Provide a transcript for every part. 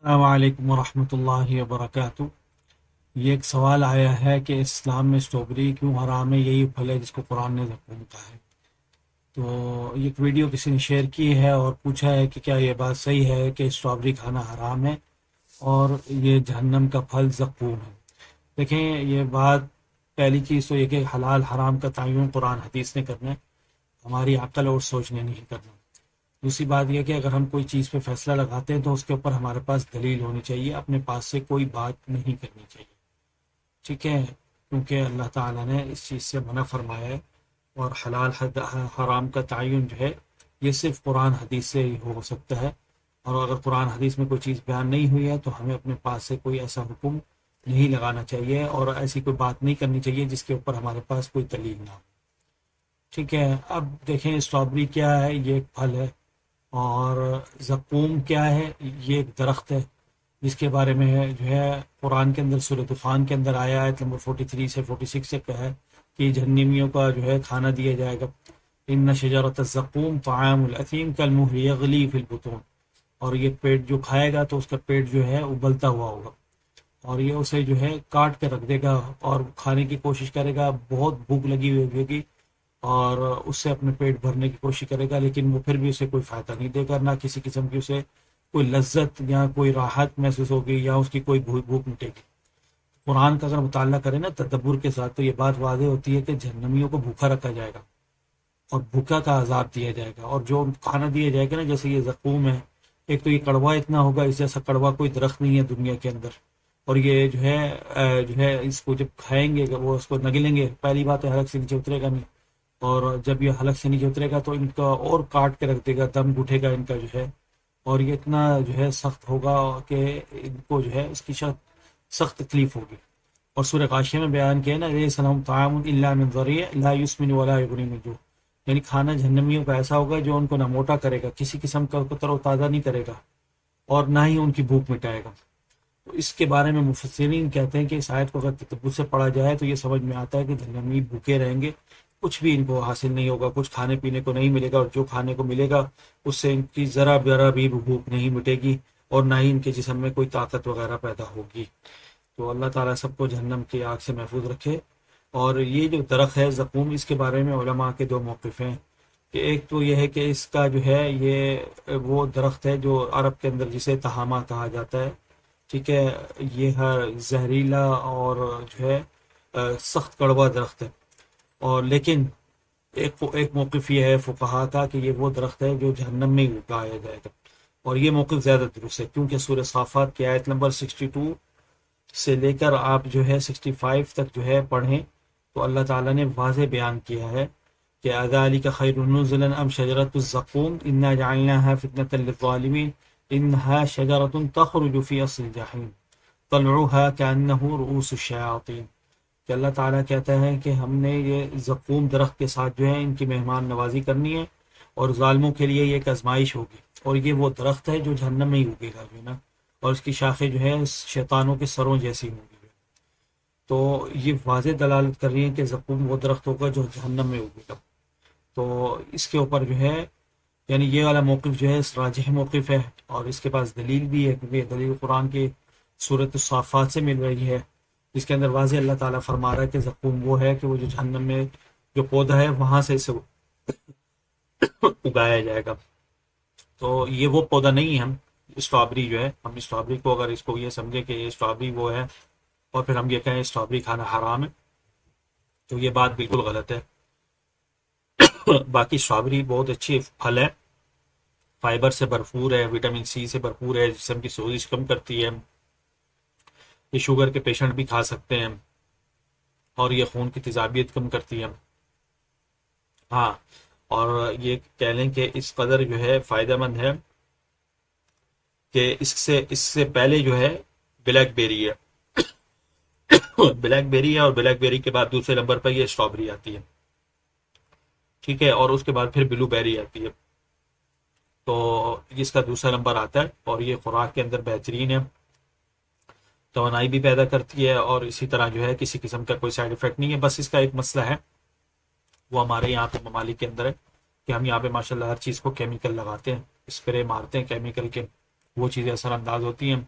السلام علیکم ورحمۃ اللہ وبرکاتہ۔ یہ ایک سوال آیا ہے کہ اسلام میں اسٹرابری کیوں حرام ہے، یہی پھل ہے جس کو قرآن نے زقوم کہا ہے۔ تو یہ ایک ویڈیو کسی نے شیئر کی ہے اور پوچھا ہے کہ کیا یہ بات صحیح ہے کہ اسٹرابری کھانا حرام ہے اور یہ جہنم کا پھل زقوم ہے۔ دیکھیں، یہ بات پہلی چیز تو یہ کہ حلال حرام کا تعین قرآن حدیث نے کرنا ہے، ہماری عقل اور سوچ نے نہیں کرنا۔ دوسری بات یہ کہ اگر ہم کوئی چیز پہ فیصلہ لگاتے ہیں تو اس کے اوپر ہمارے پاس دلیل ہونی چاہیے، اپنے پاس سے کوئی بات نہیں کرنی چاہیے، ٹھیک ہے؟ کیونکہ اللہ تعالیٰ نے اس چیز سے منع فرمایا ہے، اور حلال حرام کا تعین جو ہے یہ صرف قرآن حدیث سے ہی ہو سکتا ہے، اور اگر قرآن حدیث میں کوئی چیز بیان نہیں ہوئی ہے تو ہمیں اپنے پاس سے کوئی ایسا حکم نہیں لگانا چاہیے اور ایسی کوئی بات نہیں کرنی چاہیے جس کے اوپر ہمارے پاس کوئی دلیل نہ ہو، ٹھیک ہے؟ اب دیکھیں، اسٹرابری کیا ہے؟ یہ ایک پھل ہے، اور زقوم کیا ہے؟ یہ ایک درخت ہے جس کے بارے میں جو ہے قرآن کے اندر سورۃ طوفان کے اندر آیا ہے نمبر 43 سے 46 سے کہا ہے کہ جہنمیوں کا جو ہے کھانا دیا جائے گا۔ ان شجرۃ الزقوم طعام الاثیم کالمہل یغلی فی البطون، اور یہ پیٹ جو کھائے گا تو اس کا پیٹ جو ہے ابلتا ہوا ہوگا، اور یہ اسے جو ہے کاٹ کے رکھ دے گا اور کھانے کی کوشش کرے گا، بہت بھوک لگی ہوئی ہوگی اور اس سے اپنے پیٹ بھرنے کی کوشش کرے گا، لیکن وہ پھر بھی اسے کوئی فائدہ نہیں دے گا، نہ کسی قسم کی اسے کوئی لذت یا کوئی راحت محسوس ہوگی یا اس کی کوئی بھوک مٹے گی۔ قرآن کا اگر مطالعہ کریں نا تدبر کے ساتھ تو یہ بات واضح ہوتی ہے کہ جہنمیوں کو بھوکا رکھا جائے گا اور بھوکا کا عذاب دیا جائے گا، اور جو کھانا دیا جائے گا نا، جیسے یہ زقوم ہے، ایک تو یہ کڑوا اتنا ہوگا، اس جیسا کڑوا کوئی درخت نہیں ہے دنیا کے اندر، اور یہ جو ہے اس کو جب کھائیں گے وہ اس کو نگلیں گے، پہلی بات ہے حلق سے نیچے اترے گا نہیں، اور جب یہ حلق سے نیچے اترے گا تو ان کا اور کاٹ کے رکھ دے گا، دم گھٹے گا ان کا جو ہے، اور یہ اتنا جو ہے سخت ہوگا کہ ان کو جو ہے اس کی سخت تکلیف ہوگی۔ اور سورہ غاشیہ میں بیان کیا ہے نا، لیس لہم طعام الا من ضریع لا یسمن ولا یغنی من جوع، یعنی کھانا جہنمیوں کا ایسا ہوگا جو ان کو نہ موٹا کرے گا، کسی قسم کا تر و تازہ نہیں کرے گا، اور نہ ہی ان کی بھوک مٹائے گا۔ تو اس کے بارے میں مفسرین کہتے ہیں کہ اس آیت کو اگر تدبر سے پڑھا جائے تو یہ سمجھ میں آتا ہے کہ جہنمی بھوکے رہیں گے، کچھ بھی ان کو حاصل نہیں ہوگا، کچھ کھانے پینے کو نہیں ملے گا، اور جو کھانے کو ملے گا اس سے ان کی ذرا برا بھی بھوک نہیں مٹے گی، اور نہ ہی ان کے جسم میں کوئی طاقت وغیرہ پیدا ہوگی۔ تو اللہ تعالیٰ سب کو جہنم کی آگ سے محفوظ رکھے۔ اور یہ جو درخت ہے زقوم، اس کے بارے میں علماء کے دو موقف ہیں، کہ ایک تو یہ ہے کہ اس کا جو ہے یہ وہ درخت ہے جو عرب کے اندر جسے تہامہ کہا جاتا ہے، ٹھیک ہے؟ یہ ہے زہریلا اور جو ہے سخت کڑوا درخت ہے، اور لیکن ایک موقف یہ ہے فقہا کا کہ یہ وہ درخت ہے جو جہنم میں ہی اگایا جائے گا، اور یہ موقف زیادہ درست ہے، کیونکہ سورہ صافات کی آیت نمبر 62 سے لے کر آپ جو ہے 65 تک جو ہے پڑھیں تو اللہ تعالیٰ نے واضح بیان کیا ہے کہ اذالک خیر نزلا ام شجرۃ الزقوم انا جعلناها فتنة للظالمین انها شجرۃ تخرج في اصل الجحیم طلعها كأنه رؤوس الشیاطین، کہ اللہ تعالیٰ کہتا ہے کہ ہم نے یہ زقوم درخت کے ساتھ جو ہے ان کی مہمان نوازی کرنی ہے، اور ظالموں کے لیے یہ ایک آزمائش ہوگی، اور یہ وہ درخت ہے جو جہنم میں ہی اگے گا جو ہے نا، اور اس کی شاخیں جو ہے شیطانوں کے سروں جیسی ہوں گی۔ تو یہ واضح دلالت کر رہی ہے کہ زقوم وہ درخت ہوگا جو جہنم میں اگے گا۔ تو اس کے اوپر جو ہے یعنی یہ والا موقف جو ہے راجح موقف ہے، اور اس کے پاس دلیل بھی ہے، کیونکہ دلیل قرآن کی سورۃ الصافات سے مل رہی ہے، جس کے اندر واضح اللہ تعالیٰ فرما رہا ہے کہ زقوم وہ ہے کہ وہ جو جہنم میں جو پودا ہے وہاں سے اسے اگایا جائے گا۔ تو یہ وہ پودا نہیں ہے، ہم اسٹرابری جو ہے، ہم اسٹرابری کو اگر اس کو یہ سمجھیں کہ یہ اسٹرابری وہ ہے اور پھر ہم یہ کہیں اسٹرابری کھانا حرام ہے تو یہ بات بالکل غلط ہے۔ باقی اسٹرابری بہت اچھی پھل ہے، فائبر سے بھرپور ہے، وٹامن سی سے بھرپور ہے، جسم کی سوزش کم کرتی ہے، یہ شوگر کے پیشنٹ بھی کھا سکتے ہیں، اور یہ خون کی تیزابیت کم کرتی ہے۔ ہاں، اور یہ کہہ لیں کہ اس قدر جو ہے فائدہ مند ہے کہ اس سے پہلے جو ہے بلیک بیری ہے، بلیک بیری ہے، اور بلیک بیری کے بعد دوسرے نمبر پر یہ اسٹرابری آتی ہے، ٹھیک ہے؟ اور اس کے بعد پھر بلو بیری آتی ہے، تو اس کا دوسرا نمبر آتا ہے، اور یہ خوراک کے اندر بہترین ہے، توانائی بھی پیدا کرتی ہے، اور اسی طرح جو ہے کسی قسم کا کوئی سائیڈ افیکٹ نہیں ہے۔ بس اس کا ایک مسئلہ ہے، وہ ہمارے یہاں پہ ممالک کے اندر ہے کہ ہم یہاں پہ ماشاءاللہ ہر چیز کو کیمیکل لگاتے ہیں، اسپرے مارتے ہیں کیمیکل کے، وہ چیزیں اثر انداز ہوتی ہیں،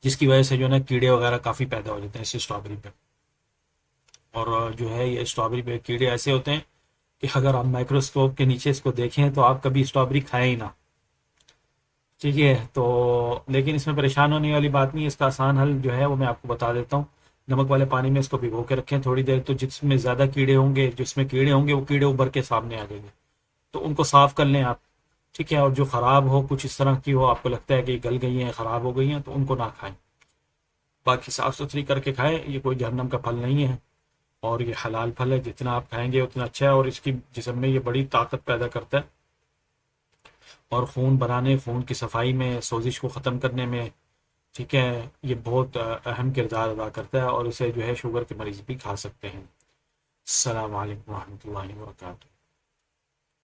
جس کی وجہ سے جو ہے نا کیڑے وغیرہ کافی پیدا ہو جاتے ہیں اس اسٹرابیری پہ. اور جو ہے یہ اسٹرابیری پہ کیڑے ایسے ہوتے ہیں کہ اگر آپ مائکروسکوپ کے نیچے اس کو دیکھیں تو آپ کبھی اسٹرابیری کھائیں ہی نہ. ٹھیک ہے تو لیکن اس میں پریشان ہونے والی بات نہیں ہے. اس کا آسان حل جو ہے وہ میں آپ کو بتا دیتا ہوں. نمک والے پانی میں اس کو بھگو کے رکھیں تھوڑی دیر, تو جس میں زیادہ کیڑے ہوں گے, جس میں کیڑے ہوں گے, وہ کیڑے ابھر کے سامنے آ جائیں گے, تو ان کو صاف کر لیں آپ. ٹھیک ہے, اور جو خراب ہو, کچھ اس طرح کی ہو, آپ کو لگتا ہے کہ گل گئی ہیں, خراب ہو گئی ہیں, تو ان کو نہ کھائیں. باقی صاف ستھری کر کے کھائیں. یہ کوئی جہنم کا پھل نہیں ہے, اور یہ حلال پھل ہے. جتنا آپ کھائیں گے اتنا اچھا ہے, اور اس کی جسم میں یہ بڑی طاقت پیدا کرتا ہے, اور خون بنانے, خون کی صفائی میں, سوزش کو ختم کرنے میں, ٹھیک ہے, یہ بہت اہم کردار ادا کرتا ہے. اور اسے جو ہے شوگر کے مریض بھی کھا سکتے ہیں. السلام علیکم ورحمۃ اللہ وبرکاتہ.